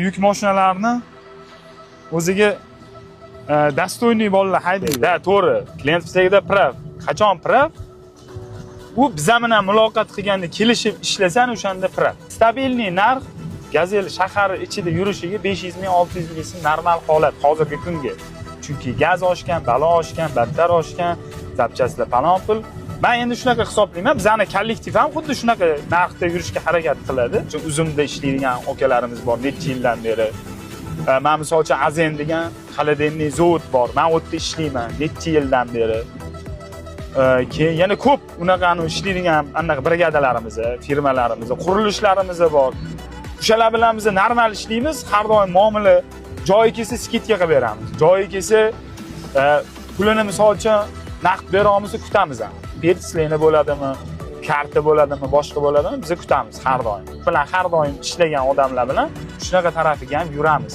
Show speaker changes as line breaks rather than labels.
Yuk mashinalarni o'ziga dastoyniy bolalar haydaydi. To'g'ri. Klient bizda prav. Qachon prav? U biza bilan muloqot qilganda kelishib ishlasan, o'shanda prav. Stabilniy narx Gazel shahar ichida yurishiga 500 ming, 600 ming normal holat hozirgi kunga. Chunki gaz oshgan, balo oshgan, battar oshgan, zapchastlar falon pul. Men endi shunaqa hisoblayman. Bizning kollektiv ham xuddi shunaqa narxda yurishga harakat qiladi. Uzumda ishlaydigan akalarimiz bor necha yildan beri. Men misol uchun Azen degan xaladenniy zavod bor. Men u yerda ishlayman necha yildan beri. Keyin yana ko'p unaqani ishlaydigan anaqa brigadalarimiz, firmalarimiz, qurilishlarimiz bor. O'shalar bilan biz normal ishlaymiz. Har doim muomala joyi kelsa skidga qilib beramiz. Joyi kelsa pulini misol uchun naqd beramiz, kutamiz ham. Pertislayni bo'ladimi, karta bo'ladimi, boshqa bo'ladimi, biz kutamiz har doim. Bilan har doim ishlagan odamlar bilan shunaqa tarafiga ham yuramiz.